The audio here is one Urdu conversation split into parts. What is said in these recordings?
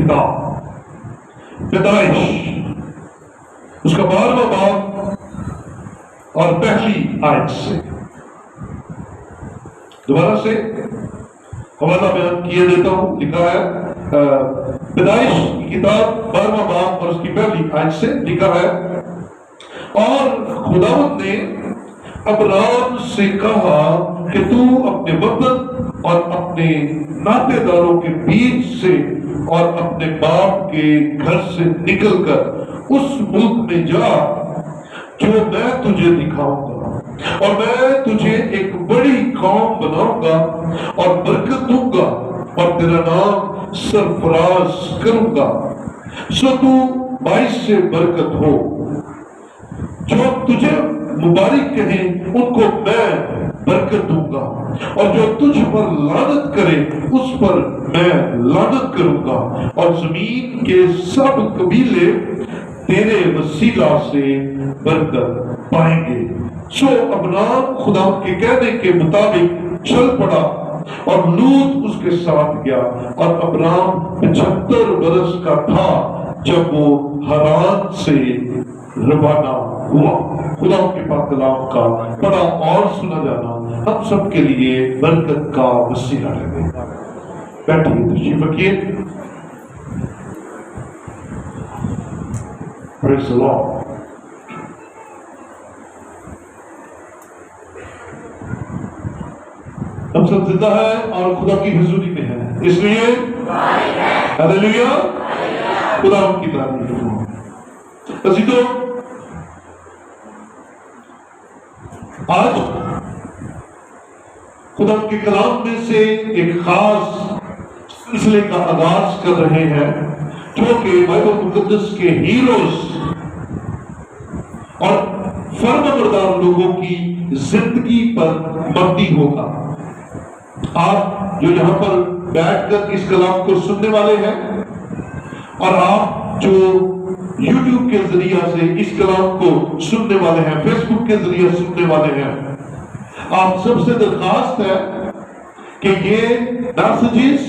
کتاب پیدائش اس کا 12واں باب اور پہلی آیت سے دوبارہ سے حوالہ بیان کیے دیتا ہوں. لکھا ہے پیدائش کی کتاب 12واں باب اور اس کی پہلی آیت سے لکھا ہے اور خداوند نے ابرام سے کہا کہ تو اپنے وطن اور اپنے ناطے داروں کے بیچ سے اور اپنے باپ کے گھر سے نکل کر اس ملک میں جا جو میں تجھے دکھاؤں گا اور میں تجھے ایک بڑی قوم بناؤں گا اور برکت دوں گا اور تیرا نام سرفراز کروں گا سو تو باعث سے برکت ہو. جو تجھے مبارک کہیں ان کو میں برکت دوں گا اور جو تجھ پر لعنت کرے اس پر میں لعنت کروں گا اور زمین کے سب قبیلے تیرے وسیلہ سے برکت پائیں گے. سو ابرام خدا کے کہنے کے مطابق چل پڑا اور لوط اس کے ساتھ گیا اور ابرام 75 برس کا تھا جب وہ حران سے روانہ ہوا. خدا کے پاک کلام کا پڑھا اور سنا جانا ہم سب کے لیے برکت کا وسیلہ رہے. بیٹھیے تشریف رکھیے. پریز دی لارڈ. ہم سب زندہ ہیں اور خدا کی حضوری میں ہیں اس لیے ہلیلویا خدا ہم کی تعریف ہو. عزیزو آج خدا کے کلام میں سے ایک خاص سلسلے کا آغاز کر رہے ہیں جو کہ بائبل مقدس کے ہیروز اور فرمانبردار لوگوں کی زندگی پر مبنی ہوگا. آپ جو یہاں پر بیٹھ کر اس کلام کو سننے والے ہیں اور آپ جو یوٹیوب کے ذریعہ سے اس کلام کو سننے والے ہیں فیس بک کے ذریعے سننے والے ہیں آپ سب سے درخواست ہے کہ یہ میسیجز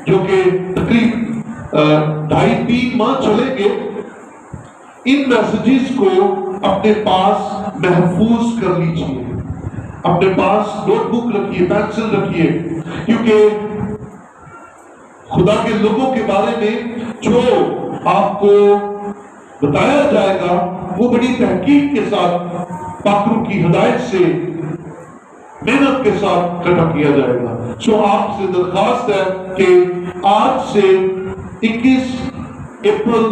جو کہ تقریب 2.5-3 ماہ چلیں گے ان میسیجز کو اپنے پاس محفوظ کر لیجئے. اپنے پاس نوٹ بک رکھیے پینسل رکھیے کیونکہ خدا کے لوگوں کے بارے میں جو آپ کو بتایا جائے گا وہ بڑی تحقیق کے ساتھ پاک روح کی ہدایت سے محنت کے ساتھ اکٹھا کیا جائے گا. سو آپ سے درخواست ہے کہ آج سے 21 اپریل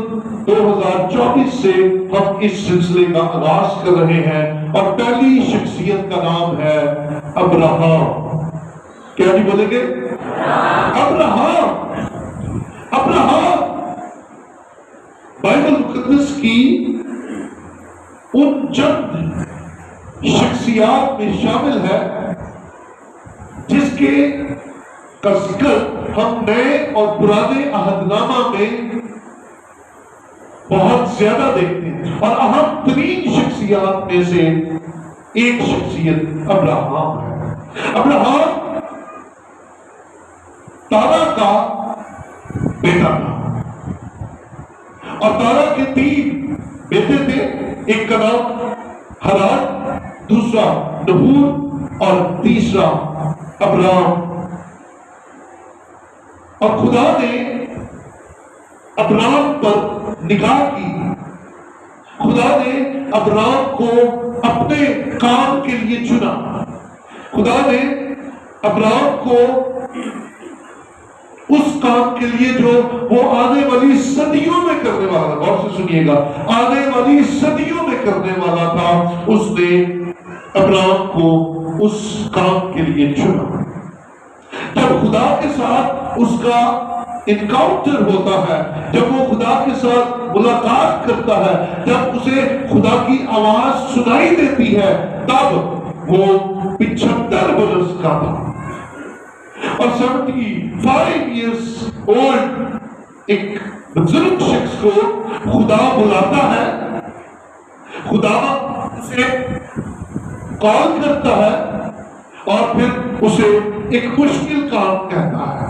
2024 سے ہم اس سلسلے کا آغاز کر رہے ہیں اور پہلی شخصیت کا نام ہے ابراہم. کیا جی بولیں گے؟ ابراہم. ابراہم بائبل مقدس کی ان چند شخصیات میں شامل ہے جس کے کا ذکر ہم نئے اور پرانے عہد نامہ میں بہت زیادہ دیکھتے ہیں اور اہم ترین شخصیات میں سے ایک شخصیت ابراہم ہے. ابراہم تارا کا بیٹا تھا اور تارا کے 3 بیٹے تھے. ایک کا نام حران, دوسرا نحور اور تیسرا ابرام. اور خدا نے ابرام پر نگاہ کی. خدا نے ابرام کو اپنے کام کے لیے چنا. خدا نے ابرام کو اس کام کے لیے جو وہ آنے والی صدیوں میں کرنے والا تھا, غور سے سنیے گا, آنے والی صدیوں میں کرنے والا تھا, اس نے ابرام کو اس کام کے لیے چنا. جب خدا کے ساتھ اس کا انکاؤنٹر ہوتا ہے, جب وہ خدا کے ساتھ ملاقات کرتا ہے, جب اسے خدا کی آواز سنائی دیتی ہے, تب وہ 75 برس کا تھا اور 75 ایئرس اولڈ ایک بزرگ شخص کو خدا بلاتا ہے. خدا اسے کال کرتا ہے اور پھر اسے ایک مشکل کام کہتا ہے.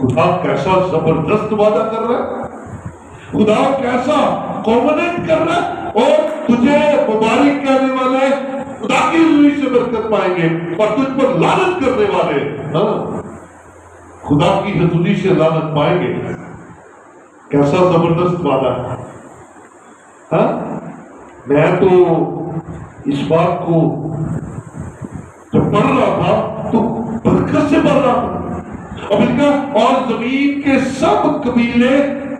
خدا کیسا زبردست وعدہ کر رہا ہے، خدا کیسا کووننٹ کر رہا ہے، اور تجھے مبارک کہنے والے خدا کی روح سے برکت پائیں گے، اور تجھ پر لعنت کرنے والے خدا کی حضوری سے لعنت پائیں گے۔ کیسا زبردست وعدہ ہے۔ میں تو اس بات کو جب پڑھ رہا تھا تو برکت سے پڑھ رہا تھا، اور ان کا اور زمین کے سب قبیلے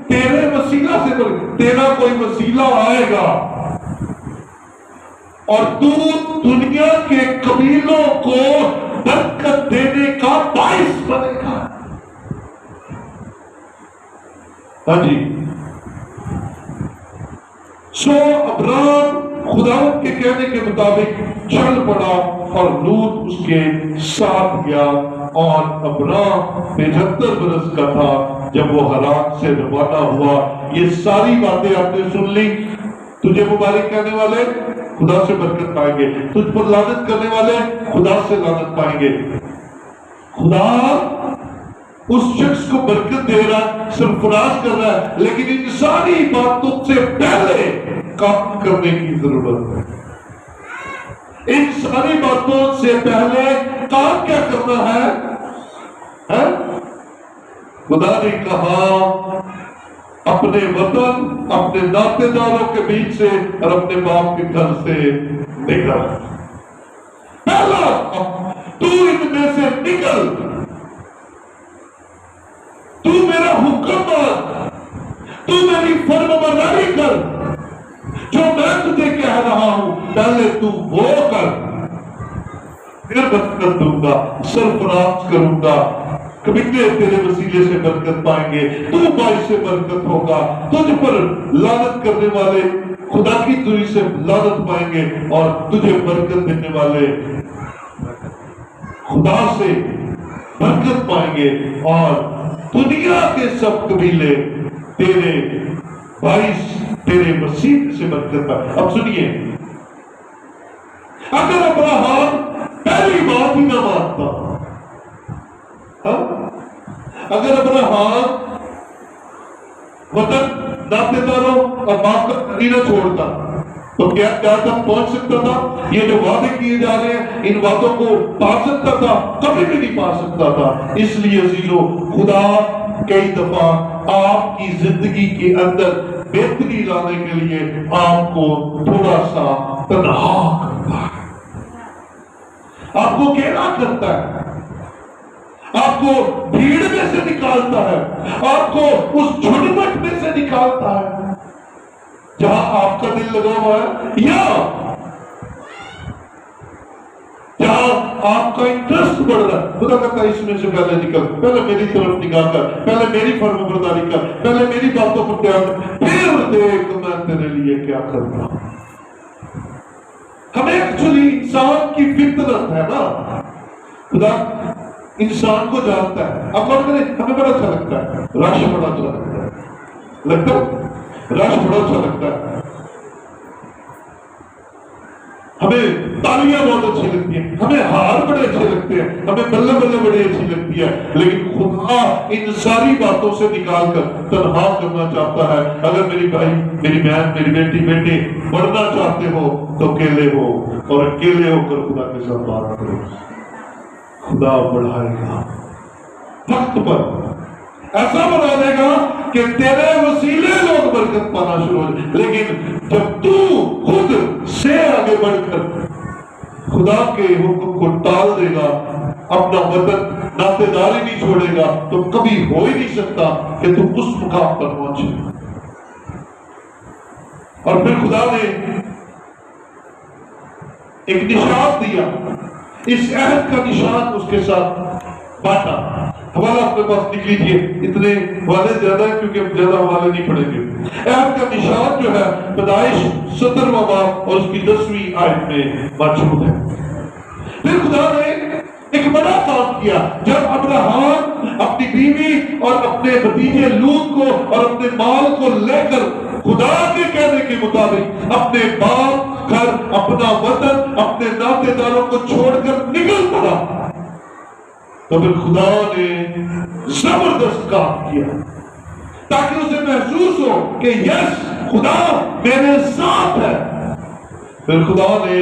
تیرے وسیلہ سے تیرا کوئی وسیلہ آئے گا اور تو دنیا کے قبیلوں کو برکت دینے کا باعث بنے گا۔ ہاں جی، سو ابرام خدا کے کہنے کے مطابق چل پڑا اور لوط اس کے ساتھ گیا، اور ابرام 75 برس کا تھا جب وہ ہران سے روانہ ہوا۔ یہ ساری باتیں آپ نے سن لی۔ تجھے مبارک کہنے والے خدا سے برکت پائیں گے، تجھ پر لعنت کرنے والے خدا سے لعنت پائیں گے۔ خدا اس شخص کو برکت دے رہا، سرفراز کر رہا ہے، لیکن ان ساری باتوں سے پہلے کام کرنے کی ضرورت ہے۔ ان ساری باتوں سے پہلے کام کیا کرنا ہے؟ خدا نے کہا اپنے وطن، اپنے ناطے داروں کے بیچ سے اور اپنے باپ کے گھر سے نکل۔ پہلا تو ان میں سے نکل، تو میرا حکم مان، تو میری فرمانبرداری کر، جو میں تجھے کہہ رہا ہوں پہلے تو وہ کر، پھر برکت دوں گا، سرفراز کروں گا، قبیلے تیرے وسیلے سے برکت پائیں گے، تو باعث برکت ہوگا، تجھ پر لعنت کرنے والے خدا کی دوری سے لعنت پائیں گے، اور تجھے برکت دینے والے خدا سے برکت پائیں گے، اور دنیا کے سب قبیلے تیرے باعث تیرے وسیلے سے برکت پائیں۔ اب سنیے، اگر ابراہیم پہلی بات ہی نہ مانتا، اگر ابراہیم وطن، ناطے داروں اور باپ کا گھر نہ چھوڑتا تو کیا تک پہنچ سکتا تھا؟ یہ جو وعدے کیے جا رہے ہیں ان وعدوں کو پا سکتا تھا؟ کبھی بھی نہیں پا سکتا تھا۔ اس لیے عزیزو، خدا کئی دفعہ آپ کی زندگی کے اندر بہتری لانے کے لیے آپ کو تھوڑا سا تنہا کرتا ہے، آپ کو اکیلا کرتا ہے، آپ کو بھیڑ میں سے نکالتا ہے، آپ کو اس جھنڈمٹ میں سے نکالتا ہے جہاں آپ کا دل لگا ہوا ہے، یا جہاں آپ کا انٹرسٹ بڑھ رہا ہے۔ خدا کہتا ہے اس میں سے پہلے نکل، پہلے میری طرف نگاہ کر، پہلے میری فرمانبرداری کر، پہلے میری باتوں پر دھیان کر، پھر دیکھ میں تیرے لیے کیا کرتا ہوں۔ ہمیں ایکچولی انسان کی فطرت ہے نا، خدا انسان کو جانتا ہے۔ اب بات کریں، ہمیں بڑا اچھا لگتا ہے، رش بڑا اچھا لگتا ہے، رش بڑا اچھا لگتا ہے، ہمیں تالیاں بہت اچھی لگتی ہیں، ہمیں ہار بڑے اچھے لگتے ہیں، ہمیں بلے بلے بڑے اچھی لگتی ہے، لیکن خدا ان ساری باتوں سے نکال کر تنہا کرنا چاہتا ہے۔ اگر میری بھائی، میری بہن، میری بیٹی، بیٹے بڑھنا چاہتے ہو تو اکیلے ہو، اور اکیلے ہو کر خدا کے ساتھ بات کرو، خدا بڑھائے گا وقت پر، ایسا بنا دے گا کہ تیرے وسیلے لوگ برکت پانا شروع ہو جائے۔ لیکن جب تو خود سے آگے بڑھ کر خدا کے حکم کو ٹال دے گا، اپنا وطن، ناطے داری نہیں چھوڑے گا، تو کبھی ہو ہی نہیں سکتا کہ تو اس مقام پر پہنچے۔ اور پھر خدا نے ایک نشان دیا، اس عہد کا نشان اس کے ساتھ بانٹا۔ حوالہ اپنے پاس لکھ لیجیے، اتنے حوالے زیادہ ہیں کیونکہ زیادہ حوالے نہیں پڑھیں گے۔ عہد کا نشان جو ہے پیدائش 17واں باب اور اس کی 10ویں آیت میں موجود ہے۔ پھر خدا نے ایک بڑا کام کیا، جب ابراہیم اپنی بیوی اور اپنے بھتیجے لوط کو اور اپنے مال کو لے کر خدا کے کہنے کے مطابق اپنے باپ، گھر، اپنا وطن، اپنے ناطے داروں کو چھوڑ کر نکل پڑا، تو پھر خدا نے زبردست کام کیا تاکہ اسے محسوس ہو کہ یس خدا میرے ساتھ ہے. پھر خدا نے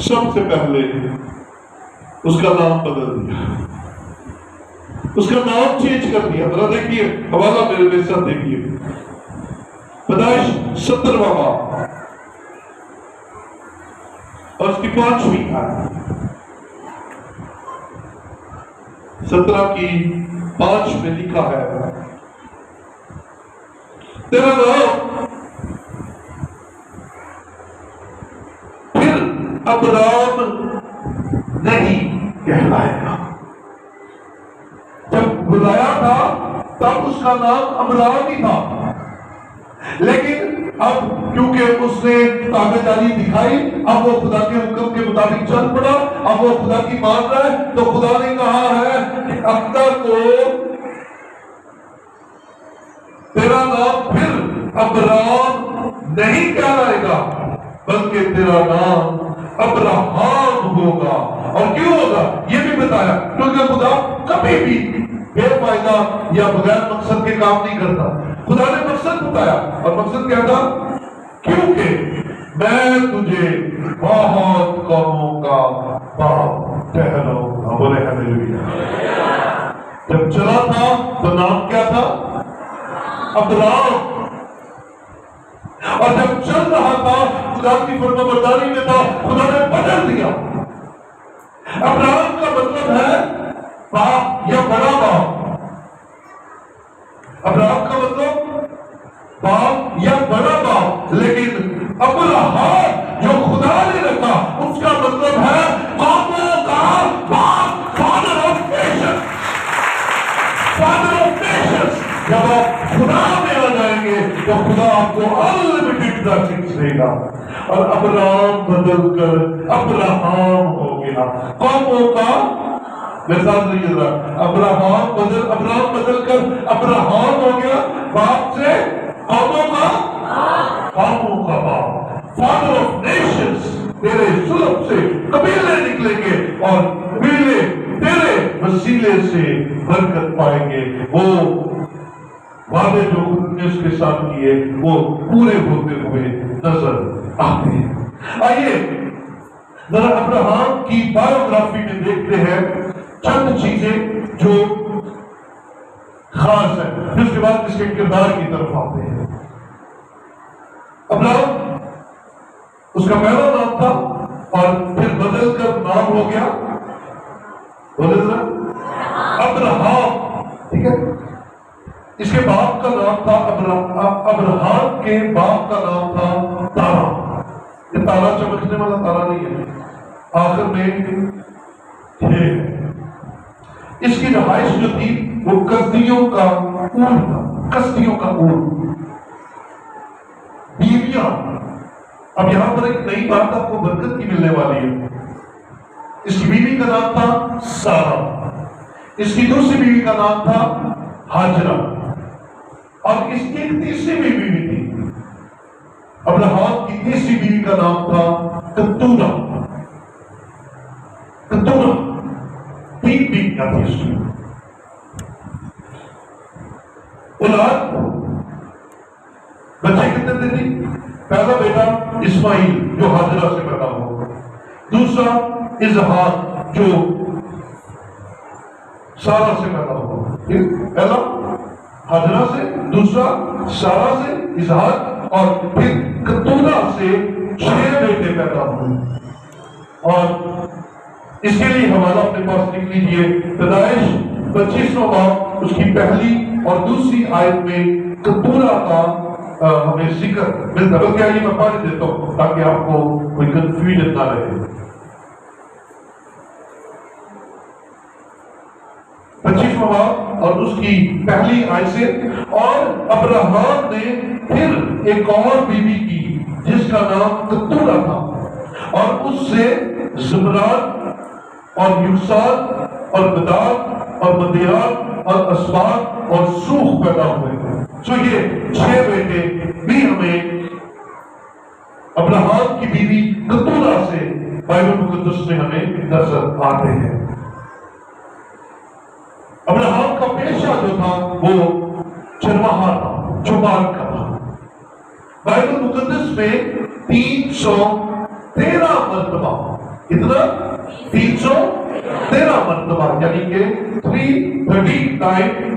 سب سے پہلے اس کا نام بدل دیا, اس کا نام چینج کر دیا. ذرا دیکھیے حوالہ میرے ساتھ دیکھیے, پیدائش 70واں باب اور اس کی 5ویں آیت. 17 کی 5 میں لکھا ہے تیرا نام پھر ابرام نہیں کہلائے گا. جب بلایا تھا تب اس کا نام ابرام ہی تھا, لیکن اب کیونکہ اس نے تابعداری دکھائی, اب وہ خدا کے حکم کے مطابق چل پڑا, اب وہ خدا کی مان رہا ہے, تو خدا نے کہا ہے کہ ابدا کو تیرا نام پھر ابرام نہیں کہلائے گا بلکہ تیرا نام ابراہام ہوگا. اور کیوں ہوگا یہ بھی بتایا, کیونکہ خدا کبھی بھی بے فائدہ یا بغیر مقصد کے کام نہیں کرتا. خدا نے مقصد بتایا, اور مقصد کیا تھا, کیونکہ میں تجھے بہت قوموں کا باپ ٹھہراؤں گا. بولے ہاللیلویا. جب چلا تھا تو نام کیا تھا, ابرام, اور جب چل رہا تھا خدا کی فرمانبرداری میں تھا, خدا نے بدل دیا. ابراہم کا مطلب ہے باپ یا بڑا باپ. ابراہم کا مطلب باپ یا بڑا باپ, لیکن ابراہم جو خدا نے رکھا اس کا مطلب ہے قوموں کا باپ, father of nation, father of nation. جب آپ خدا میں آ جائیں گے تو خدا آپ کو انلمیٹڈ بلیسنگز دے گا. اور ابراہم بدل کر ابراہام ہو گیا, قوموں کا. میرے ساتھ رہیے ذرا, ابراہم بدل کر ابراہام ہو گیا, باپ سے قوموں کا باپ, فادر آف نیشنز. تیرے سلب سے قبیلے نکلیں گے اور قبیلے تیرے وسیلے سے برکت پائیں گے. وہ وعدے جو خود نے اس کے ساتھ کیے وہ پورے ہوتے ہوئے نظر آتے ہیں. آئیے ذرا ابراہم کی بایوگرافی میں دیکھتے ہیں چند چیزیں جو خاص ہیں, پھر اس کے بعد اس کے کردار کی طرف آتے ہیں. ابراہم اس کا پہلا نام تھا اور پھر بدل کر نام ہو گیا ابراہم. ٹھیک ہے, اس کے باپ کا نام تھا ابراہم کے باپ کا نام تھا تارا. یہ تارا چمکنے والا تارا نہیں ہے, آخر میں ہے. اس کی رہائش جو تھی وہ کسدیوں کا اون تھا, کسدیوں کا اون. بیویاں, اب یہاں پر ایک نئی بات آپ کو برکت کی ملنے والی ہے. اس کی بیوی کا نام تھا سارا, اس کی دوسری بیوی کا نام تھا ہاجرہ, اور اس کی ایک تیسری بیوی بھی تھی. ابراہم کی تیسری بیوی کا نام تھا کتورا. کتورا 3 بیویاں تھی اس کی. اولاد بچے کتنے تھے؟ پہلا بیٹا اسماعیل جو ہاجرہ سے پیدا ہوا, دوسرا اسحاق جو سارا سے پیدا ہوا. پہلا ہاجرہ سے, دوسرا سارا سے, اسحاق, اور پھر کتورا سے 6 بیٹے پیدا ہوئے. اور اس کے لیے حوالہ اپنے پاس لکھ لیجیے, پیدائش 25واں باب اس کی پہلی اور دوسری آیت میں کتورا کا ہمیں ذکر ملتا ہے. بلکہ آئیے میں پڑھ دیتا ہوں تاکہ آپ کو کوئی کنفیوژن نہ رہے. 25واں باب اور اس کی پہلی آیت سے, اور ابراہم نے پھر ایک اور بیوی کی جس کا نام کتورا تھا, اور اس سے زمراد اور یوساد اور بداد اور مدیان اور اسباط اور سوخ پیدا ہوئے. سو یہ 6 بیٹے بھی ہمیں ابراہم کی بیوی کتورا سے بائبل مقدس میں ہمیں نظر آتے ہیں. ابراہیم کا پیشہ جو تھا وہ چرواہا تھا، چوپان کا تھا۔ بائبل مقدس میں 313 مرتبہ، کتنا؟ 313 مرتبہ، یعنی کہ 339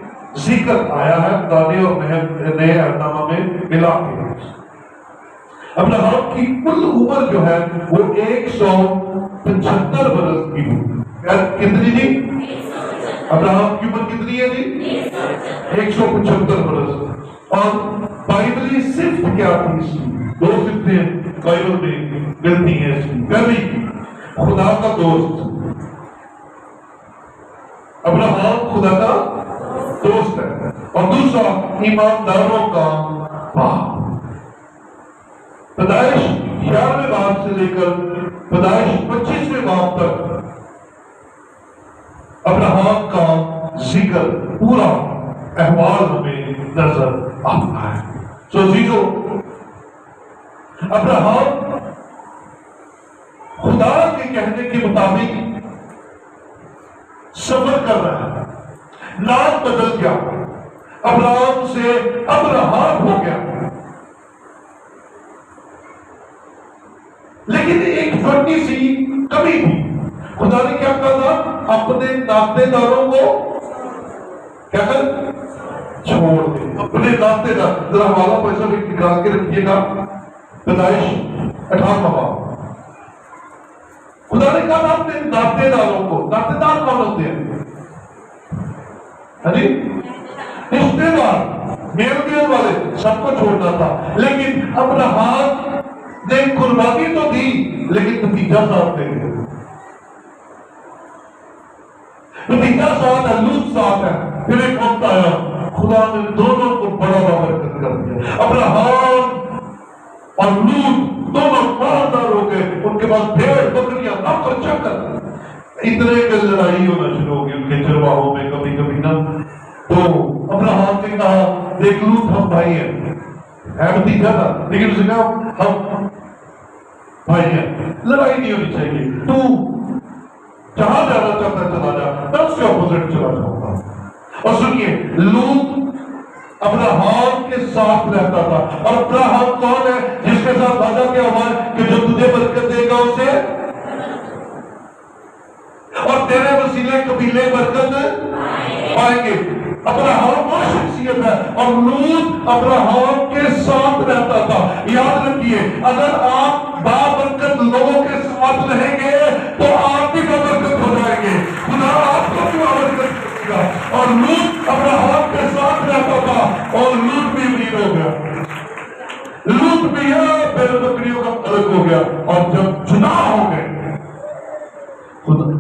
ذکر آیا ہے پرانے اور نئے عہد نامہ میں ملا کے۔ ابراہیم کی کل عمر جو ہے وہ 175 برس کی ہوئی۔ کتنی جی؟ ابراہیم کی عمر کتنی ہے جی؟ 175 برس۔ اور بائبلی صفت کیا تھی اس کی؟ 2 صفتیں بائبل میں ملتی ہیں اس کی۔ پہلی، خدا کا دوست۔ ابراہیم خدا کا دوست ہے۔ اور دوسرا، ایمانداروں کا باپ۔ پیدائش 11ویں باب سے لے کر پیدائش 25ویں باب تک ابراہیم کا ذکر، پورا احوال ہمیں نظر آتا ہے۔ سو عزیزو، ابراہیم خدا کے کہنے کے مطابق سفر کر رہا ہے۔ نام بدل گیا، ابراہیم سے ابراہیم ہو گیا۔ لیکن ایک چھوٹی سی کمی تھی۔ خدا نے کیا کہا تھا؟ اپنے ناطے داروں کو کیا کر چھوڑ دے، اپنے ناطے دار۔ ذرا حوالہ پیسہ بھی نکال کے رکھیے گا، پیدائش 18واں باب۔ خدا نے کہا تھا اپنے ناطے داروں کو۔ ناطے دار کون ہوتے ہیں؟ ہاں جی، رشتے دار، میل میل والے، سب کو چھوڑنا تھا۔ لیکن ابراہیم نے قربانی تو دی، لیکن نتیجہ ساتھ دے گئے۔ نتیجہ ساتھ ہے، لوط ساتھ ہے۔ پھر ایک وقت آیا، خدا نے دونوں کو بڑا برکت کر دیا۔ ابراہیم اور لوط دونوں مالدار ہو گئے، ان کے پاس بھیڑ بکریاں نوکر چاکر، اتنے کہ لڑائی ہونا شروع ہو گئی ان کے چرواہوں میں کبھی کبھی نا۔ تو ابراہیم نے کہا، دیکھ لوط ہم بھائی ہیں، ہے نتیجہ تھا، لیکن اس نے کہا ہم بھائی ہیں، لڑائی نہیں ہونی چاہیے، تو جہاں جانا چاہتا ہے چلا جا، میں اس کے اپوزٹ چلا جاؤں گا۔ اور سنیے، لوط ابراہیم کے ساتھ رہتا تھا۔ اور ابراہیم کون ہے؟ جس کے ساتھ وعدہ کیا ہوا ہے کہ جو تجھے برکت دے گا اسے، اور تیرے وسیلے قبیلے برکت پائیں گے۔ ابراہیم وہ شخصیت ہے، اور لوط ابراہیم کے ساتھ رہتا تھا۔ یاد رکھیے، اگر آپ بابرکت لوگوں کے ساتھ رہیں گے تو آپ بھی بابرکت ہو جائیں گے، خدا آپ کو بھی بابرکت کرے گا۔ اور لوط ابراہیم کے ساتھ رہتا تھا، اور لوط بھی امیر ہو گیا۔ لوط بھی بیل بکریوں کا مالک ہو گیا۔ اور جب جدا ہو گئے، خدا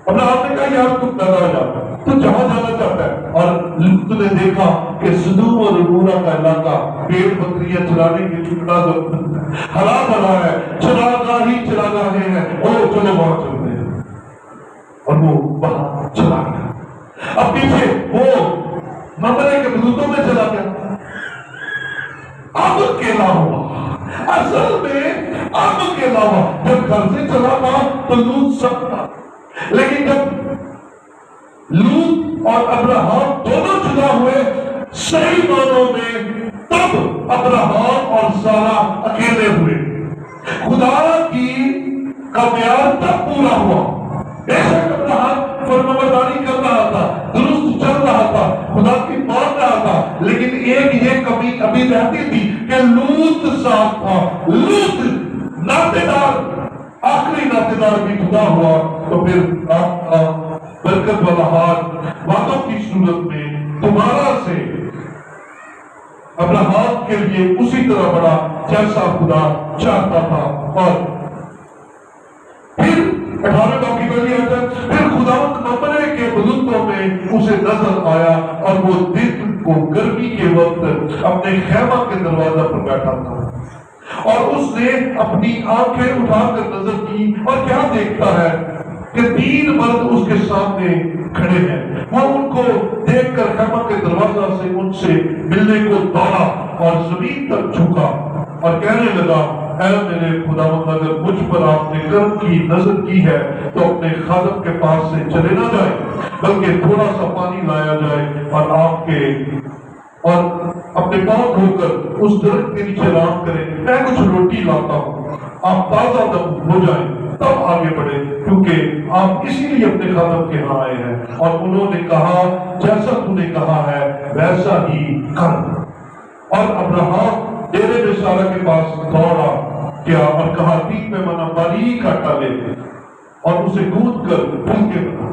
ابراہیم نے کہا یار تو پیدا ہو جاتا ہے، تو جہاں جانا چاہتا ہے۔ اور لوط نے دیکھا کہ سدوم اور عمورہ کا علاقہ بھیڑ بکریاں چرانے کے لیے بڑا ہرا بھرا ہے، چراگاہیں ہیں، اور چلو وہاں چلتے ہیں۔ اور وہ وہاں چلا گیا۔ اب پیچھے وہ ممرے کے بلوتوں میں چلا گیا۔ اب اکیلا ہوا، اصل میں اب اکیلا ہوا۔ جب گھر سے چلا تھا تو لوط سب تھا، لیکن جب لوط اور ابراہیم دونوں جدا ہوئے صحیح معنوں میں، تب ابراہیم اور سارہ اکیلے ہوئے۔ خدا کی کا معیار تب پورا ہوا۔ بے شک ابراہیم فرمانبرداری کر رہا تھا، درست چل رہا تھا، خدا کی مان رہا تھا، لیکن ایک یہ کمی ابھی رہتی تھی کہ لوط ساتھ تھا۔ لوط ناطے دار، آخری ناطے دار بھی خدا ہوا، تو پھر آپ کا برکت والا ہاتھ وعدوں کی صورت میں دوبارہ سے ابراہیم کے لیے اسی طرح بڑا جیسا خدا چاہتا تھا۔ اور پھر 18 باب کی پہلی آیت ہے، پھر خداوند ممرے کے بلندوں میں اسے نظر آیا، اور وہ دن کو گرمی کے وقت اپنے خیمہ کے دروازہ پر بیٹھا تھا۔ اور اس نے اپنی آنکھیں اٹھا کر نظر کی، اور کیا دیکھتا ہے کہ 3 مرد اس کے سامنے کھڑے ہیں۔ وہ ان کو دیکھ کر خیمہ کے دروازہ سے ان سے ملنے کو دوڑا اور زمین تک جھکا اور کہنے لگا، اے میرے خداوند اگر مجھ پر آپ نے کرم کی نظر کی ہے تو اپنے خادم کے پاس سے چلے نہ جائیں، بلکہ تھوڑا سا پانی لایا جائے اور اپنے پاؤں دھو کر اس درخت کے نیچے آرام کریں، میں کچھ روٹی لاتا ہوں، آپ تازہ دم ہو جائیں تب آگے بڑھیں، کیونکہ آپ اسی لیے اپنے خادم کے ہاں آئے ہیں۔ اور انہوں نے کہا جیسا تو نے کہا ہے ویسا ہی کر۔ اور ابراہیم ڈیرے میں سارا کے پاس دوڑا کیا اور کہا 3 پیمانہ باریک آٹا لے اور اسے گوندھ کر پھلکے بنا۔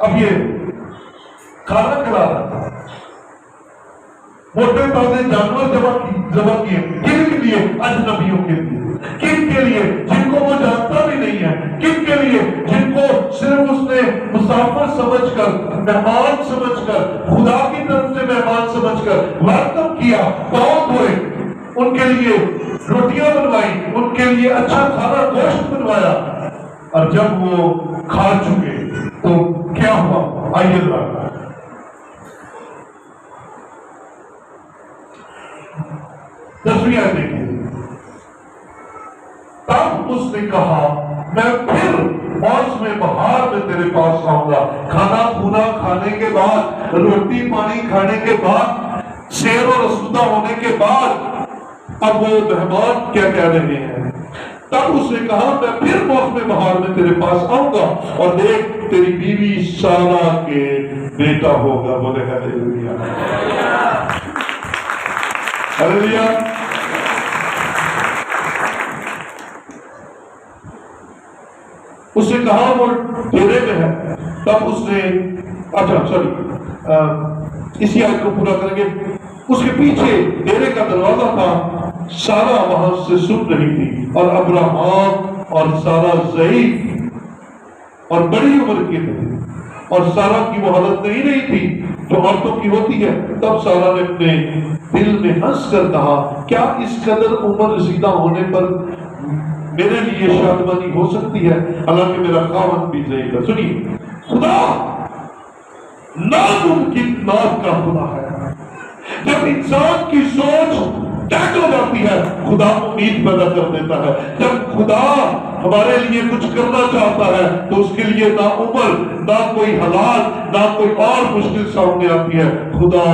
اب یہ کھانا کھلا رہا تھا، موٹے تازے جانور ذبح کیے، کن کے لیے؟ اجنبیوں کے لیے۔ کن کے لیے؟ جن کو وہ جانتا بھی نہیں ہے۔ کن کے لیے؟ جن کو صرف اس نے مسافر سمجھ کر، مہمان سمجھ کر، خدا کی طرف سے مہمان سمجھ کر ویلکم کیا، پاؤں دھوئے، ان کے لیے روٹیاں بنوائی، ان کے لیے اچھا کھانا گوشت بنوایا۔ اور جب وہ کھا چکے تو کیا ہوا؟ آئیے ذرا 10ویں آیت دیکھیے۔ تب اس نے کہا میں پھر موسم بہار میں تیرے پاس آؤں گا۔ کھانا کھونا کھانے کے بعد، روٹی پانی کھانے کے بعد، سیر و رسودہ ہونے کے بعد، اب وہ مہمان کیا کہہ رہے ہیں؟ تب اس نے کہا میں پھر موسم بہار میں تیرے پاس آؤں گا اور دیکھ تیری بیوی سارا کے بیٹا ہوگا۔ بولے ہلیلویا، ہلیلویا۔ اس نے کہا وہ ڈیرے میں ہے۔ تب اس نے اسی آیت کو پورا کریں گے۔ اس کے پیچھے ڈیرے کا دروازہ تھا، سارا وہاں سے سن رہی تھی اور ابراہیم اور سارا ضعیف اور بڑی عمر کے تھے اور سارا کی وہ حالت نہیں تھی جو عورتوں کی ہوتی ہے۔ تب سارا نے اپنے دل میں ہنس کر کہا کیا اس قدر عمر رسیدہ ہونے پر میرے لیے شادمانی ہو سکتی ہے، حالانکہ میرا خاوند بھی ضعیف ہے۔ سنیے، خدا ناممکن بات کا خدا ہے۔ جب انسان کی سوچ ٹیک ہو جاتی ہے خدا امید پیدا کر دیتا ہے۔ جب خدا ہمارے لیے کچھ کرنا چاہتا ہے تو اس کے لیے نہ عمر، نہ کوئی حالات، نہ کوئی اور مشکل سامنے آتی ہے، خدا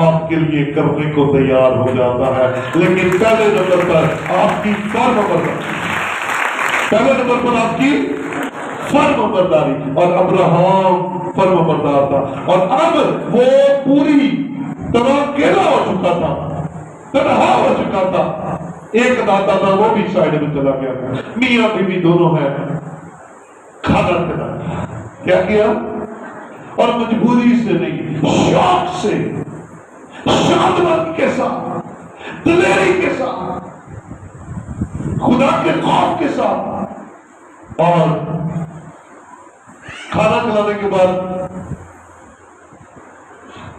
آپ کے لیے کرنے کو تیار ہو جاتا ہے۔ لیکن پہلے نمبر پر آپ کی فرم برداری، اور ابراہیم فرم بردار تھا، اور اب وہ پوری طرح اکیلا ہو چکا تھا، تنہا ہو چکا تھا۔ ایک دادا تھا وہ بھی سائڈ میں چلا گیا، میاں بیوی دونوں ہیں، کھانا کھلایا، کیا کیا؟ اور مجبوری سے نہیں، شوق سے، شادمانی کے ساتھ، دلیری کے ساتھ، خدا کے خوف کے ساتھ۔ اور کھانا کھلانے کے بعد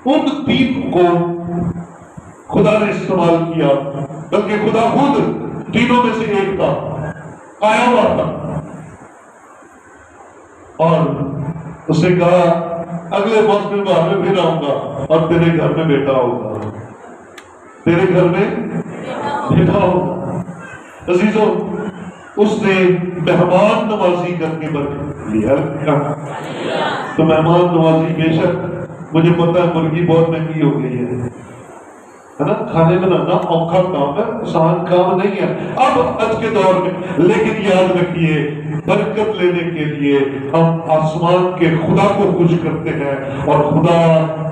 ان 3 کو خدا نے استعمال کیا، بلکہ خدا خود تینوں میں سے ایک تھا، آیا ہوا تھا، اور اس نے کہا اگلے موسم بہار میں پھر آؤں گا اور تیرے گھر میں بیٹا ہوگا، تیرے گھر میں بیٹا ہوگا۔ عزیزوں، اس نے مہمان نوازی کر کے برکت لیا۔ تو مہمان نوازی بے شک مجھے پتا ہے مرغی بہت مہنگی ہو گئی ہے نا، کھانے بنانا اوکھا کام ہے، آسان کام نہیں ہے اب آج کے دور میں، لیکن یاد رکھیے برکت لینے کے لیے ہم آسمان کے خدا کو خوش کرتے ہیں اور خدا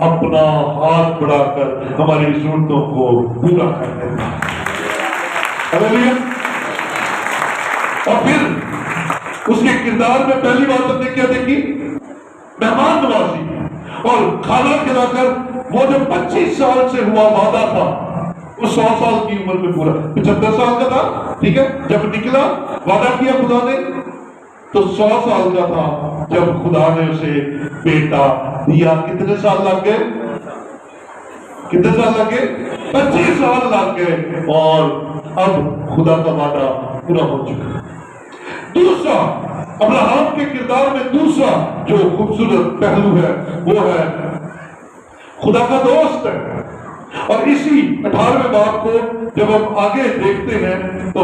اپنا ہاتھ بڑھا کر ہماری ضرورتوں کو پورا کرتے ہیں۔ ہلیلویا۔ اور پھر اس کے کردار میں پہلی بات ہم نے کیا دیکھی؟ مہمان نوازی، اور کھانا کھلا کر وہ جو 25 سال سے ہوا وعدہ تھا وہ 100 سال کی عمر میں پورا 75 سال کا تھا، ٹھیک ہے، جب نکلا وعدہ کیا خدا نے تو 100 سال کا تھا جب خدا نے اسے بیٹا دیا۔ کتنے سال لگ گئے؟ کتنے سال لگ گئے؟ 25 سال لگ گئے، اور اب خدا کا وعدہ پورا ہو چکا۔ دوسرا ابراہیم کے کردار میں دوسرا جو خوبصورت پہلو ہے وہ ہے خدا کا دوست ہے۔ اور اسی 18ویں باب کو جب ہم آگے دیکھتے ہیں تو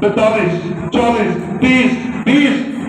45, 40, 30, 20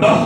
10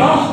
10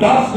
10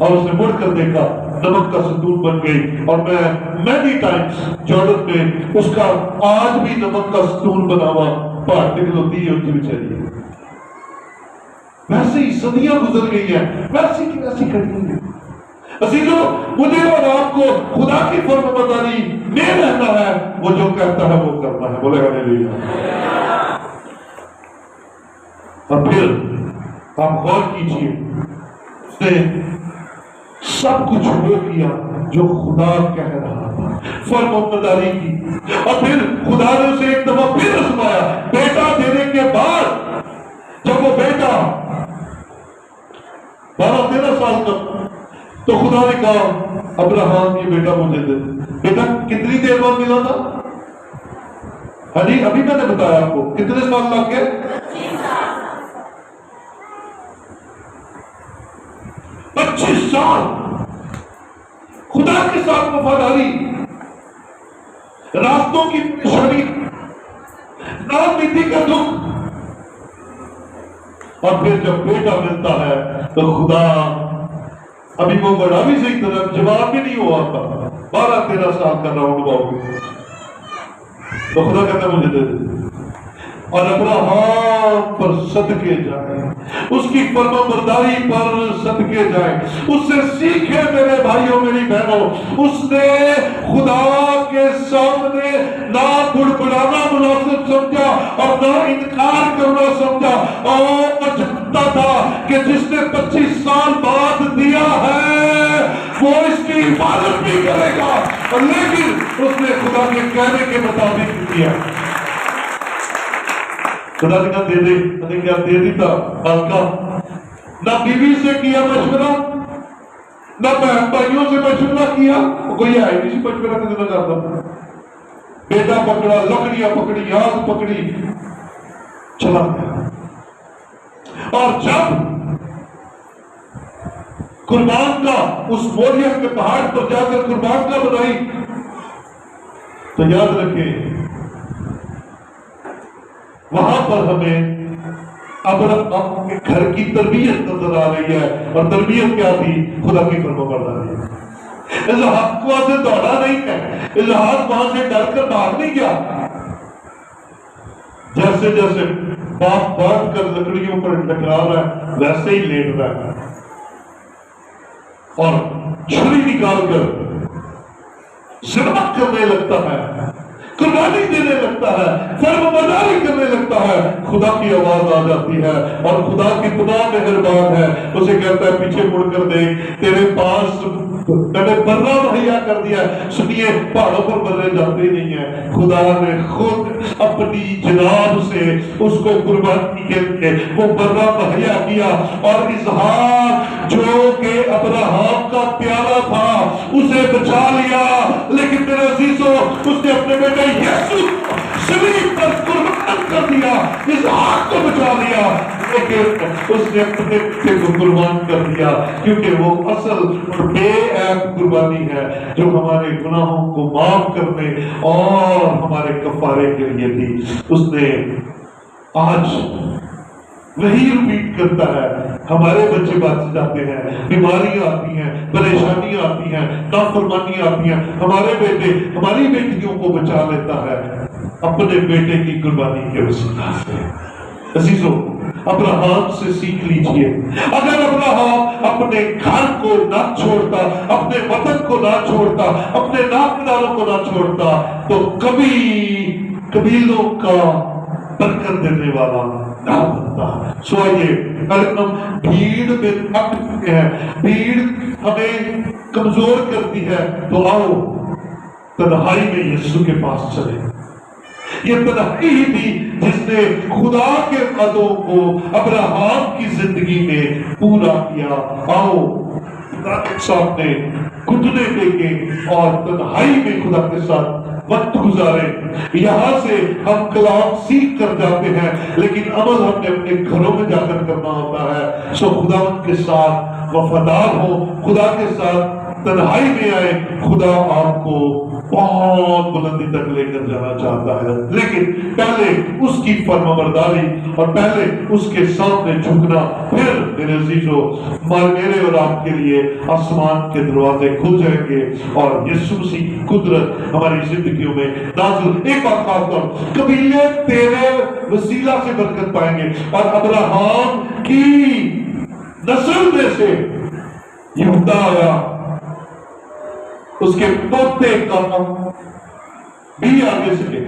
اور اس نے مڑ کر دیکھا، نمک کا ستون بن گئی، اور میں مینی ٹائمز جارڈن میں اس کا آج بھی نمک کا ستون بنا ہوا پہاڑ پگھلتی ہے ہوتی بیچاری ہے۔ ویسے ہی صدیاں گزر گئی ہیں، ویسی کی ویسی کھڑی ہے۔ عزیزو، مجھے اور آپ کو خدا کی فرمانبرداری میں رہنا ہے، وہ جو کہتا ہے وہ کرنا ہے، بولے ہاللیلویا۔ اور پھر آپ غور کیجئے، اس نے سب کچھ وہ کیا جو خدا کہہ رہا تھا، فرمانبرداری کی، اور پھر خدا نے اسے ایک دفعہ پھر آزمایا بیٹا دینے کے بعد۔ جب وہ بیٹا 12-13 سال کا تو خدا نے کہا ابراہم یہ بیٹا مجھے دے۔ بیٹا کتنی دیر بعد ملا تھا؟ ہاں جی، ابھی میں نے بتایا آپ کو کتنے سال لگ گئے؟ 25 سال خدا کے ساتھ وفاداری، راستوں کی پریشانی، ناامیدی کا دکھ، اور پھر جب بیٹا ملتا ہے تو خدا ابھی وہ بڑا بھی صحیح طرح جواب بھی نہیں ہوا تھا، 12-13 سال کا راؤنڈ باؤنڈ، تو خدا کہتا مجھے دے دے، اور ابراہم پر صدقے جائیں، اس کی فرمانبرداری پر صدقے جائیں، اس سے سیکھے میرے بھائیوں میری بہنوں۔ اس نے خدا کے سامنے نہ بڑبڑانا مناسب سمجھا اور نہ انکار کرنا سمجھا، اور جانتا تھا کہ جس نے 25 سال بعد دیا ہے وہ اس کی حفاظت بھی کرے گا، لیکن اس نے خدا کے کہنے کے مطابق کیا۔ خدا نے کہا دے دے، کیا دے دیتا؟ ہلکا نہ بیوی سے کیا مشورہ، نہ بہن بھائیوں سے مشورہ کیا، کوئی ہے نہیں سی مشورہ کسی نہ کرتا۔ بیٹا پکڑا، لکڑیاں پکڑی، آگ پکڑی، چلا گیا۔ اور جب قربان کا اس موریا کے پہاڑ پر جا کر قربان کا بنائی، تو یاد رکھیں وہاں پر ہمیں ابراہیم کے گھر کی تربیت نظر آ رہی ہے، اور تربیت کیا تھی؟ خدا کی فرمانبرداری۔ اسحاق وہاں سے دوڑا نہیں ہے، اسحاق وہاں سے ڈر کر بھاگ نہیں گیا۔ جیسے جیسے باپ بانٹ کر لکڑیوں پر ٹکرا رہا ہے ویسے ہی لیٹ رہا ہے، اور چھری نکال کر ذبح کرنے لگتا ہے، قربانی دینے لگتا ہے، فرمانبرداری کرنے لگتا ہے۔ خدا کی آواز آ جاتی ہے، اور خدا کتنا مہربان ہے، اسے کہتا ہے پیچھے مڑ کر دیکھ، تیرے پاس میں نے برہ مہیا کر دیا ہے۔ سنیے، پہاڑوں پر برے جاتے نہیں ہیں، خدا نے خود اپنی جناب سے اس کو قربانی کے لیے وہ برہ مہیا کیا، اور اسحاق جو کہ ابراہم کا پیارا تھا اسے بچا لیا، لیکن میرے عزیزو اس نے اپنے بیٹے یسوع صلیب پر قربان کر دیا، اسحاق کو بچا لیا، لیکن اس نے اپنے بیٹے کو قربان کر دیا، کیونکہ وہ اصل اور بے عیب قربانی ہے جو ہمارے گناہوں کو معاف کرنے اور ہمارے کفارے کے لیے تھی۔ اس نے آج وہی ریپیٹ کرتا ہے۔ ہمارے بچے بچ جاتے ہیں، بیماریاں آتی ہیں، پریشانیاں آتی ہیں، نافرمانیاں آتی ہیں، ہمارے بیٹے ہماری بیٹیوں کو بچا لیتا ہے اپنے بیٹے کی قربانی کے وسیلہ سے۔ عزیزو، ابراہم سے سیکھ لیجئے، اگر ابراہم اپنے گھر کو نہ چھوڑتا، اپنے وطن کو نہ چھوڑتا، اپنے ناپداروں کو نہ چھوڑتا، تو کبھی قبیلوں کا برکت دینے والا نہ بنتا۔ سو آئیے، اگر ہم بھیڑ میں تھک چکے ہیں، بھیڑ ہمیں کمزور کرتی ہے، تو آؤ تنہائی میں یسوع کے پاس چلے۔ یہ تنہائی ہی تھی جس نے خدا کے وعدوں کو ابراہم کی زندگی میں پورا کیا۔ آؤ خدا کے سامنے گھٹنے ٹیکیں اور تنہائی میں خدا کے ساتھ وقت گزارے۔ یہاں سے ہم کلام سیکھ کر جاتے ہیں، لیکن عمل ہم نے اپنے گھروں میں جا کر کرنا ہوتا ہے۔ سو خداوند کے ساتھ وفادار ہو، خدا کے ساتھ تنہائی میں آئے۔ خدا آپ کو بہت بلندی تک لے کر جانا چاہتا ہے، لیکن پہلے اس کی فرمانبرداری اور پہلے اس کے سامنے جھکنا، پھر میرے عزیزو میرے اور آپ کے لیے آسمان کے دروازے کھل جائیں گے اور یسوع مسیح کی قدرت ہماری زندگیوں میں نازل۔ ایک بات خاص طور قبیلے تیرے وسیلہ سے برکت پائیں گے، اور ابراہیم کی نسل میں سے یہودا آیا، اس کے پوتے کا بھی آگے سے لے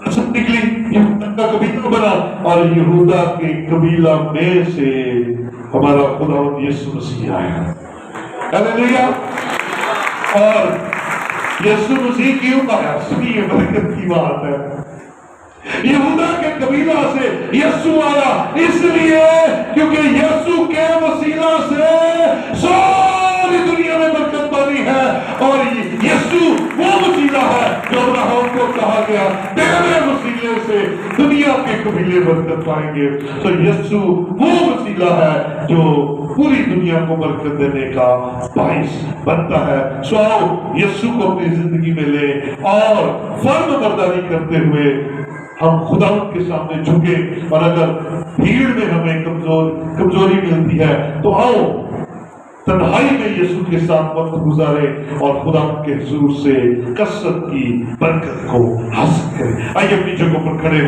نسل نکلی، یہودا کا قبیلہ بنا، اور یہودا کے قبیلہ میں سے ہمارا خدا یسوع مسیح آیا۔ ہلیلویا۔ اور یسوع مسیح کیوں آیا؟ سنیے، برکت کی بات ہے۔ یہودا کے قبیلہ سے یسوع آیا اس لیے کیونکہ یسوع کے وسیلہ سے ساری دنیا میں برکت پانی ہے، اور یسوع وہ وسیلہ ہے جو ابراہیم کو کہا گیا تیرے وسیلے سے دنیا کے قبیلے برکت پائیں گے۔ تو یسوع وہ وسیلہ ہے جو پوری دنیا کو برکت دینے کا باعث بنتا ہے۔ سو آؤ یسوع کو اپنی زندگی میں لے اور فرم برداری کرتے ہوئے ہم خدا کے سامنے جھکے، اور اگر بھیڑ میں ہمیں کمزوری ملتی ہے تو آؤ تنہائی میں یسوع کے ساتھ وقت گزارے اور خدا کے حضور سے کثرت کی برکت کو حاصل کریں۔ آئیے اپنی جگہوں پر کھڑے ہو۔